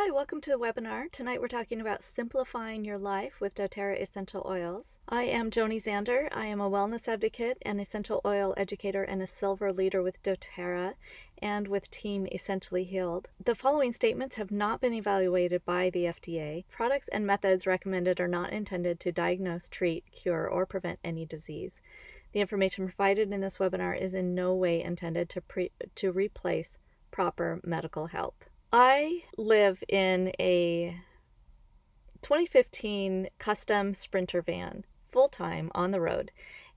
Hi, welcome to the webinar. Tonight we're talking about simplifying your life with doTERRA essential oils. I am Joni Zander. I am a wellness advocate, an essential oil educator, and a silver leader with doTERRA and with Team Essentially Healed. The following statements have not been evaluated by the FDA. Products and methods recommended are not intended to diagnose, treat, cure, or prevent any disease. The information provided in this webinar is in no way intended to replace proper medical help. I live in a 2015 custom Sprinter van, full-time on the road.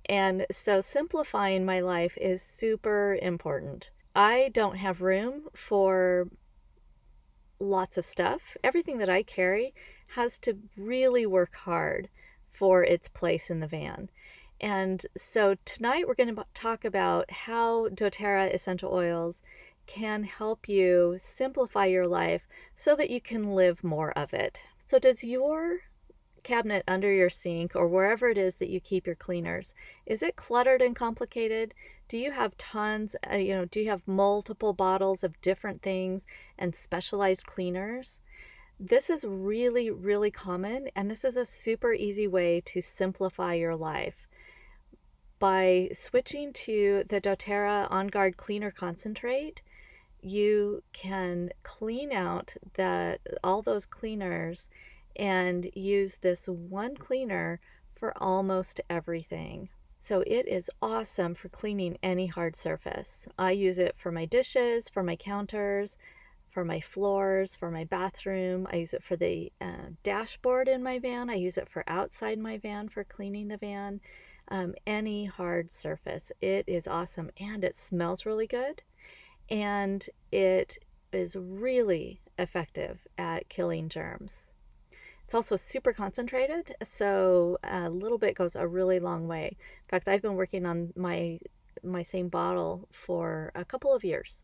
And so simplifying my life is super important. I don't have room for lots of stuff. Everything that I carry has to really work hard for its place in the van. And so tonight we're going to talk about how doTERRA essential oils can help you simplify your life so that you can live more of it. So does your cabinet under your sink or wherever it is that you keep your cleaners, is it cluttered and complicated? Do you have tons, do you have multiple bottles of different things and specialized cleaners? This is really, really common, and this is a super easy way to simplify your life. By switching to the doTERRA On Guard Cleaner Concentrate, you can clean out all those cleaners and use this one cleaner for almost everything. So it is awesome for cleaning any hard surface. I use it for my dishes, for my counters, for my floors, for my bathroom. I use it for the dashboard in my van. I use it for outside my van for cleaning the van. Any hard surface. It is awesome, and it smells really good. And it is really effective at killing germs. It's also super concentrated, so a little bit goes a really long way. In fact, I've been working on my same bottle for a couple of years,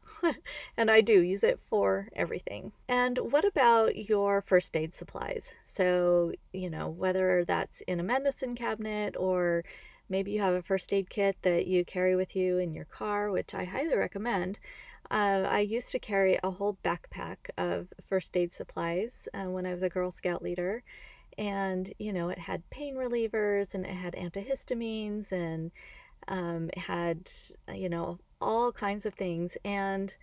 and I do use it for everything. And what about your first aid supplies? So, whether that's in a medicine cabinet or maybe you have a first aid kit that you carry with you in your car, which I highly recommend. I used to carry a whole backpack of first aid supplies when I was a Girl Scout leader. And, it had pain relievers and it had antihistamines and it had, all kinds of things. And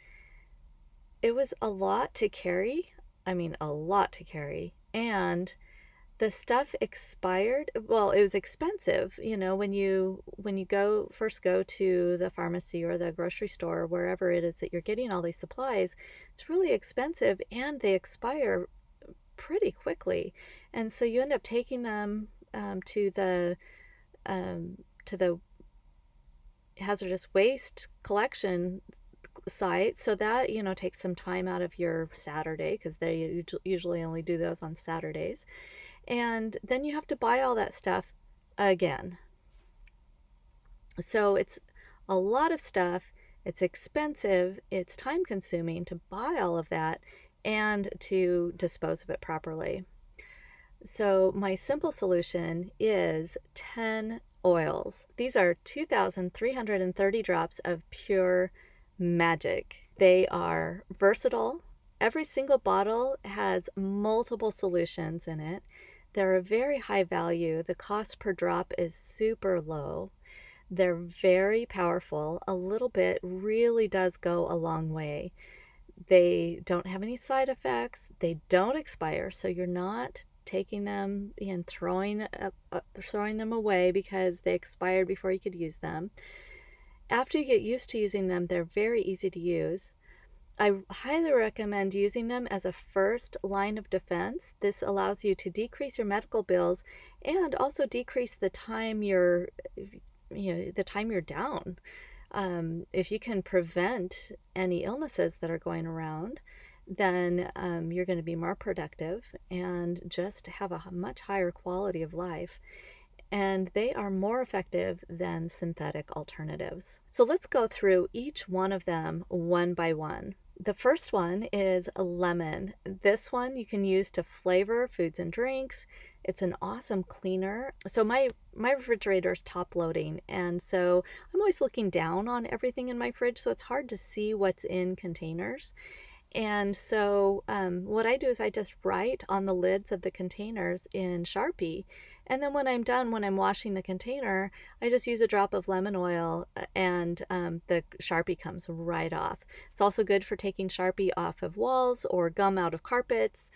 it was a lot to carry. I mean, a lot to carry. And the stuff expired. Well, it was expensive, when you first go to the pharmacy or the grocery store or wherever it is that you're getting all these supplies. It's really expensive and they expire pretty quickly, and so you end up taking them to the hazardous waste collection site, so that takes some time out of your Saturday, because they usually only do those on Saturdays. And then you have to buy all that stuff again. So it's a lot of stuff. It's expensive. It's time consuming to buy all of that and to dispose of it properly. So my simple solution is 10 oils. These are 2,330 drops of pure magic. They are versatile. Every single bottle has multiple solutions in it. They're a very high value. The cost per drop is super low. They're very powerful. A little bit really does go a long way. They don't have any side effects. They don't expire, so you're not taking them and throwing them away because they expired before you could use them. After you get used to using them, they're very easy to use. I highly recommend using them as a first line of defense. This allows you to decrease your medical bills and also decrease the time you're down. If you can prevent any illnesses that are going around, then you're going to be more productive and just have a much higher quality of life. And they are more effective than synthetic alternatives. So let's go through each one of them one by one. The first one is lemon. This one you can use to flavor foods and drinks. It's an awesome cleaner. So my refrigerator is top loading, and so I'm always looking down on everything in my fridge, so it's hard to see what's in containers. And so what I do is I just write on the lids of the containers in Sharpie. And then when I'm done, when I'm washing the container, I just use a drop of lemon oil and the Sharpie comes right off. It's also good for taking Sharpie off of walls or gum out of carpets.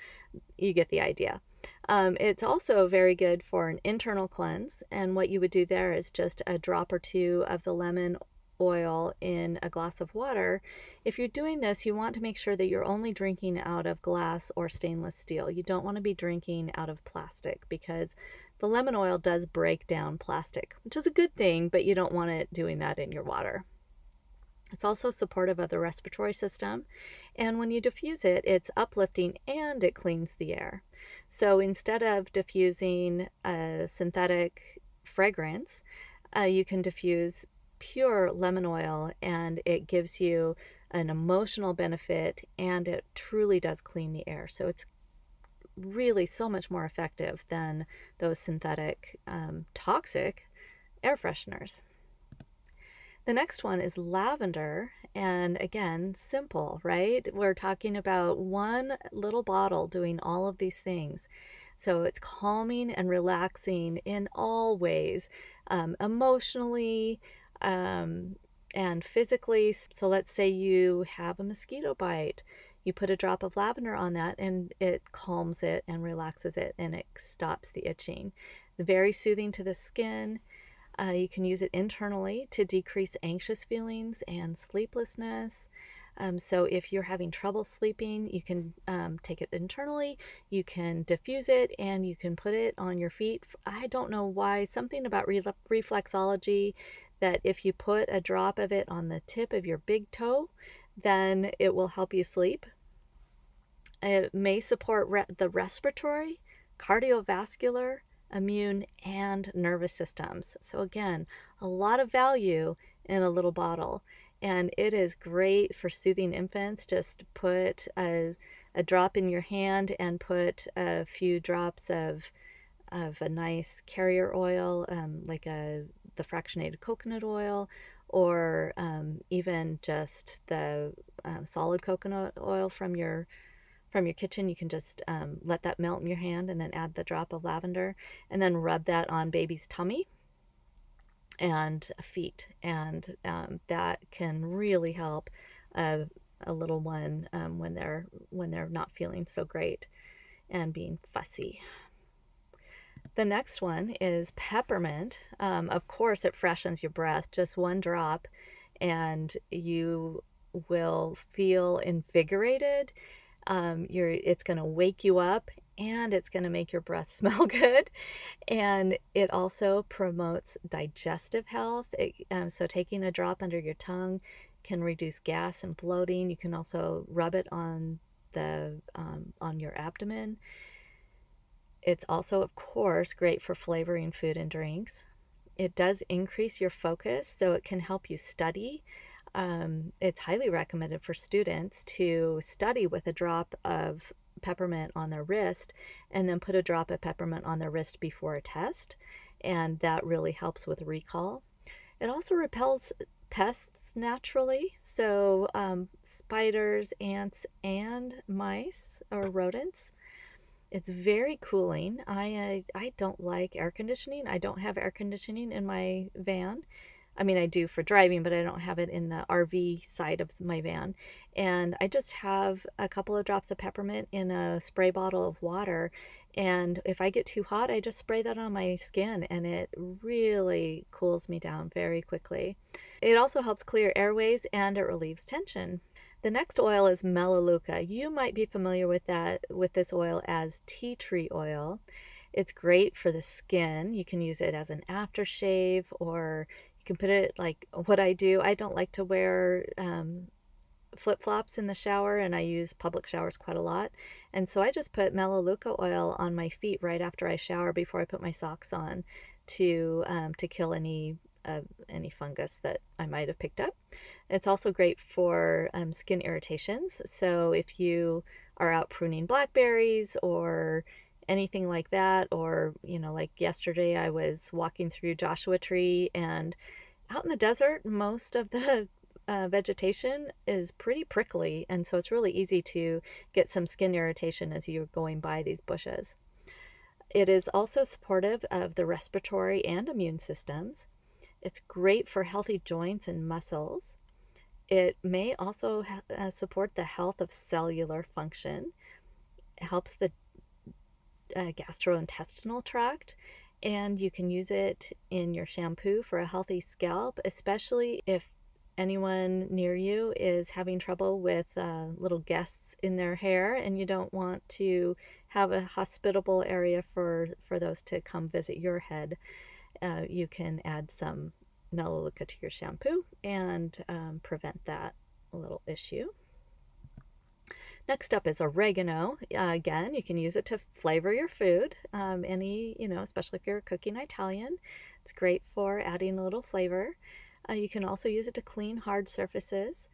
You get the idea. It's also very good for an internal cleanse. And what you would do there is just a drop or two of the lemon oil in a glass of water. If you're doing this, you want to make sure that you're only drinking out of glass or stainless steel. You don't want to be drinking out of plastic because the lemon oil does break down plastic, which is a good thing, but you don't want it doing that in your water. It's also supportive of the respiratory system. And when you diffuse it, it's uplifting and it cleans the air. So instead of diffusing a synthetic fragrance, you can diffuse pure lemon oil and it gives you an emotional benefit and it truly does clean the air. So it's really so much more effective than those synthetic toxic air fresheners. The next one is lavender, and again, simple, right? We're talking about one little bottle doing all of these things. So it's calming and relaxing in all ways, emotionally and physically. So let's say you have a mosquito bite. You put a drop of lavender on that and it calms it and relaxes it and it stops the itching. It's very soothing to the skin. You can use it internally to decrease anxious feelings and sleeplessness. So if you're having trouble sleeping, you can take it internally, you can diffuse it, and you can put it on your feet. I don't know why, something about reflexology, that if you put a drop of it on the tip of your big toe, then it will help you sleep. It may support the respiratory, cardiovascular, immune, and nervous systems. So again, a lot of value in a little bottle. And it is great for soothing infants. Just put a drop in your hand and put a few drops of a nice carrier oil, like the fractionated coconut oil, or even just the solid coconut oil from your kitchen. You can just let that melt in your hand and then add the drop of lavender and then rub that on baby's tummy and feet. And that can really help a little one when they're not feeling so great and being fussy. The next one is peppermint. Of course, it freshens your breath. Just one drop and you will feel invigorated. It's going to wake you up and it's going to make your breath smell good. And it also promotes digestive health. So taking a drop under your tongue can reduce gas and bloating. You can also rub it on on your abdomen. It's also, of course, great for flavoring food and drinks. It does increase your focus, so it can help you study. It's highly recommended for students to study with a drop of peppermint on their wrist and then put a drop of peppermint on their wrist before a test, and that really helps with recall. It also repels pests naturally, so spiders, ants, and mice or rodents. It's very cooling. I don't like air conditioning. I don't have air conditioning in my van. I mean, I do for driving, but I don't have it in the RV side of my van. And I just have a couple of drops of peppermint in a spray bottle of water. And if I get too hot, I just spray that on my skin and it really cools me down very quickly. It also helps clear airways and it relieves tension. The next oil is melaleuca. You might be familiar with this oil as tea tree oil. It's great for the skin. You can use it as an aftershave, or you can put it like what I do. I don't like to wear flip-flops in the shower, and I use public showers quite a lot. And so I just put melaleuca oil on my feet right after I shower before I put my socks on to kill any fungus that I might have picked up. It's also great for skin irritations. So if you are out pruning blackberries or anything like that, or like yesterday I was walking through Joshua Tree, and out in the desert most of the vegetation is pretty prickly, and so it's really easy to get some skin irritation as you're going by these bushes. It is also supportive of the respiratory and immune systems. It's great for healthy joints and muscles. It may also support the health of cellular function. It helps the gastrointestinal tract, and you can use it in your shampoo for a healthy scalp, especially if anyone near you is having trouble with little guests in their hair and you don't want to have a hospitable area for those to come visit your head. You can add some melaleuca to your shampoo and prevent that little issue. Next up is oregano. Again, you can use it to flavor your food. Especially if you're cooking Italian, it's great for adding a little flavor. You can also use it to clean hard surfaces.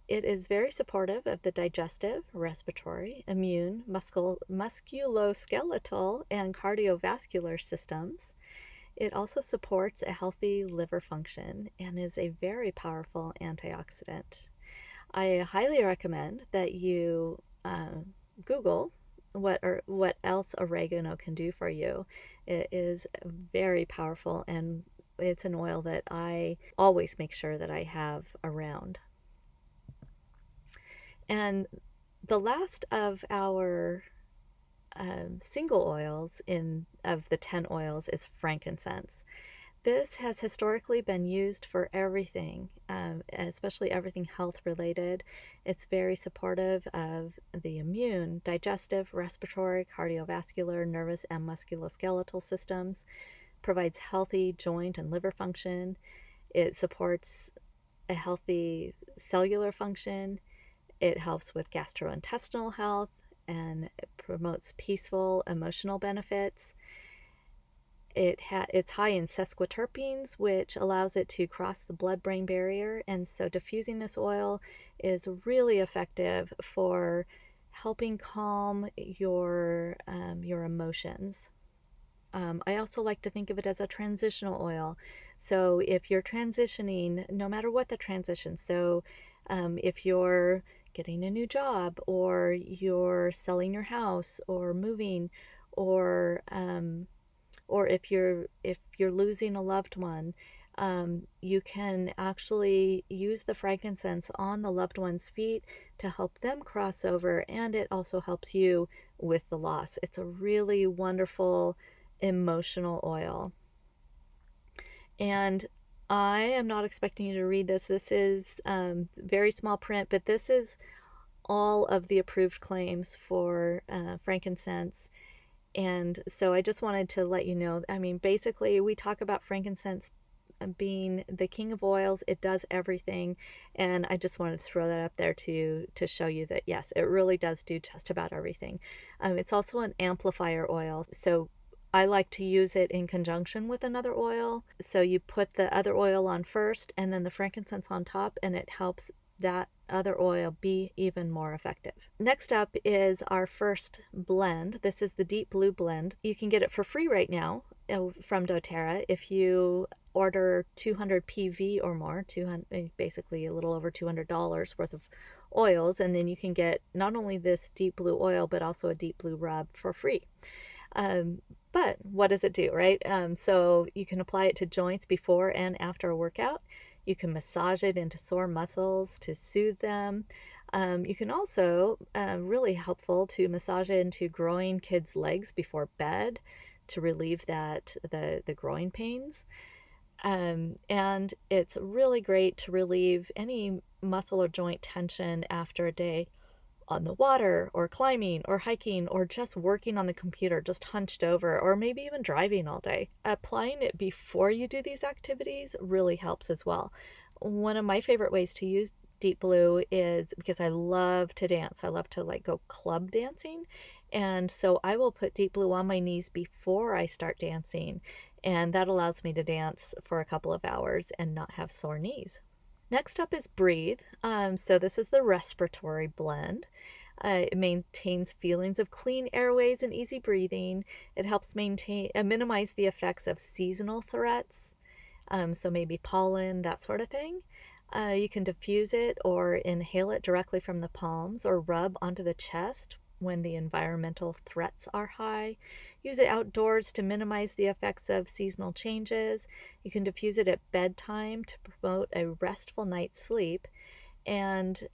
It is very supportive of the digestive, respiratory, immune, musculoskeletal, and cardiovascular systems. It also supports a healthy liver function and is a very powerful antioxidant. I highly recommend that you Google what else oregano can do for you. It is very powerful, and it's an oil that I always make sure that I have around. And the last of our single oils of the 10 oils is frankincense. This has historically been used for everything, especially everything health related. It's very supportive of the immune, digestive, respiratory, cardiovascular, nervous, and musculoskeletal systems, provides healthy joint and liver function. It supports a healthy cellular function. It helps with gastrointestinal health, and it promotes peaceful emotional benefits. It's high in sesquiterpenes, which allows it to cross the blood-brain barrier, and so diffusing this oil is really effective for helping calm your emotions. I also like to think of it as a transitional oil. So if you're transitioning, no matter what the transition, so if you're getting a new job, or you're selling your house, or moving, or if you're losing a loved one, you can actually use the frankincense on the loved one's feet to help them cross over, and it also helps you with the loss. It's a really wonderful emotional oil. And I am not expecting you to read this. This is very small print, but this is all of the approved claims for frankincense. And so I just wanted to let you know, basically we talk about frankincense being the king of oils. It does everything. And I just wanted to throw that up there to show you that, yes, it really does do just about everything. It's also an amplifier oil. So I like to use it in conjunction with another oil. So you put the other oil on first and then the frankincense on top, and it helps that other oil be even more effective. Next up is our first blend. This is the Deep Blue blend. You can get it for free right now from doTERRA if you order 200 PV or more, basically a little over $200 worth of oils, and then you can get not only this Deep Blue oil but also a Deep Blue rub for free. But what does it do, right? So you can apply it to joints before and after a workout. You can massage it into sore muscles to soothe them. You can also, really helpful to massage it into growing kids' legs before bed to relieve the growing pains. And it's really great to relieve any muscle or joint tension after a day on the water, or climbing, or hiking, or just working on the computer, just hunched over, or maybe even driving all day. Applying it before you do these activities really helps as well. One of my favorite ways to use Deep Blue is because I love to dance. I love to go club dancing. And so I will put Deep Blue on my knees before I start dancing. And that allows me to dance for a couple of hours and not have sore knees. Next up is Breathe. So this is the respiratory blend. It maintains feelings of clean airways and easy breathing. It helps minimize the effects of seasonal threats, so maybe pollen, that sort of thing. You can diffuse it or inhale it directly from the palms or rub onto the chest when the environmental threats are high. Use it outdoors to minimize the effects of seasonal changes. You can diffuse it at bedtime to promote a restful night's sleep. And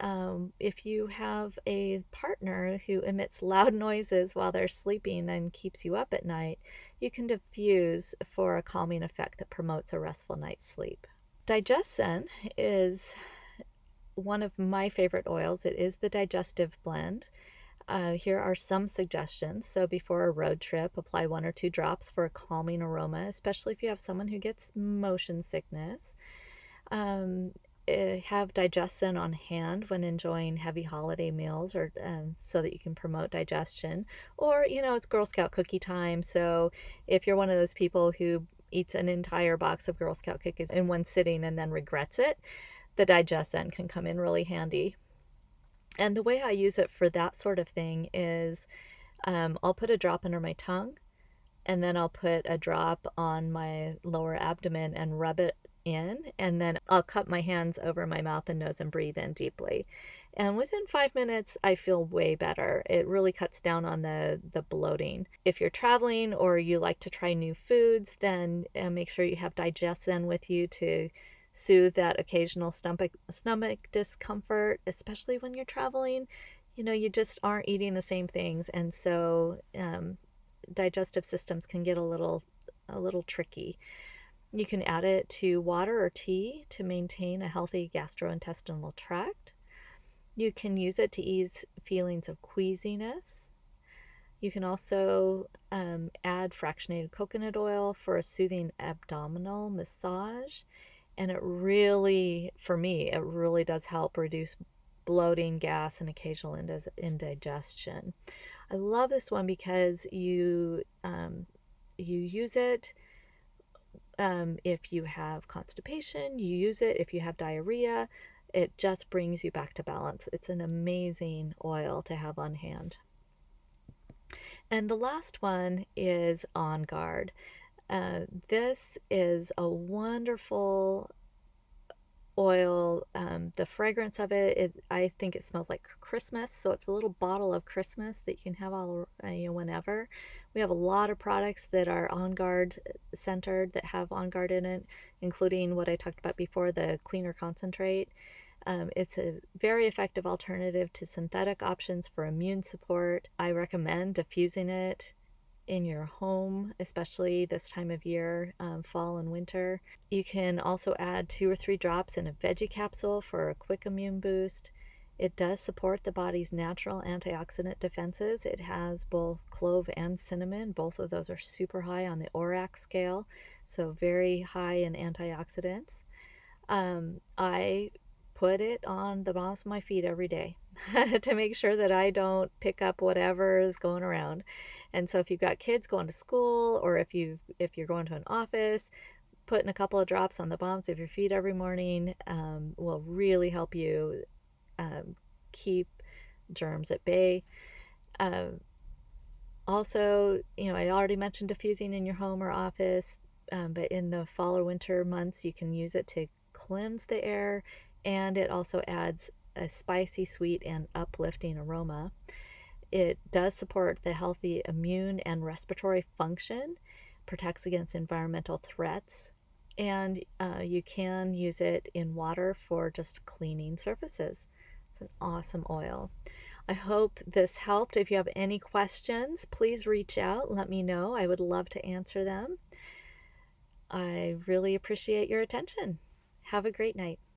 if you have a partner who emits loud noises while they're sleeping and keeps you up at night, you can diffuse for a calming effect that promotes a restful night's sleep. Digestin is one of my favorite oils. It is the digestive blend. Here are some suggestions. So before a road trip, apply 1 or 2 drops for a calming aroma, especially if you have someone who gets motion sickness. Have digestin on hand when enjoying heavy holiday meals, or so that you can promote digestion. Or, it's Girl Scout cookie time. So if you're one of those people who eats an entire box of Girl Scout cookies in one sitting and then regrets it, the digestin can come in really handy. And the way I use it for that sort of thing is I'll put a drop under my tongue, and then I'll put a drop on my lower abdomen and rub it in, and then I'll cup my hands over my mouth and nose and breathe in deeply. And within 5 minutes, I feel way better. It really cuts down on the bloating. If you're traveling or you like to try new foods, then make sure you have digestin with you to soothe that occasional stomach discomfort, especially when you're traveling. You just aren't eating the same things, and so digestive systems can get a little tricky. You can add it to water or tea to maintain a healthy gastrointestinal tract. You can use it to ease feelings of queasiness. You can also add fractionated coconut oil for a soothing abdominal massage. And it really, for me, it really does help reduce bloating, gas, and occasional indigestion. I love this one because you use it if you have constipation. You use it if you have diarrhea. It just brings you back to balance. It's an amazing oil to have on hand. And the last one is On Guard. This is a wonderful oil. The fragrance of it, I think it smells like Christmas. So it's a little bottle of Christmas that you can have all whenever. We have a lot of products that are On Guard centered, that have On Guard in it, including what I talked about before, the cleaner concentrate. It's a very effective alternative to synthetic options for immune support. I recommend diffusing it in your home, especially this time of year, fall and winter. You can also add 2 or 3 drops in a veggie capsule for a quick immune boost. It does support the body's natural antioxidant defenses. It has both clove and cinnamon. Both of those are super high on the ORAC scale, so very high in antioxidants. I put it on the bottoms of my feet every day to make sure that I don't pick up whatever is going around. And so if you've got kids going to school, or if you're going to an office, putting a couple of drops on the bottoms of your feet every morning will really help you keep germs at bay. Also, I already mentioned diffusing in your home or office, but in the fall or winter months, you can use it to cleanse the air, and it also adds a spicy, sweet, and uplifting aroma. It does support the healthy immune and respiratory function, protects against environmental threats, and you can use it in water for just cleaning surfaces. It's an awesome oil. I hope this helped. If you have any questions, please reach out. Let me know. I would love to answer them. I really appreciate your attention. Have a great night.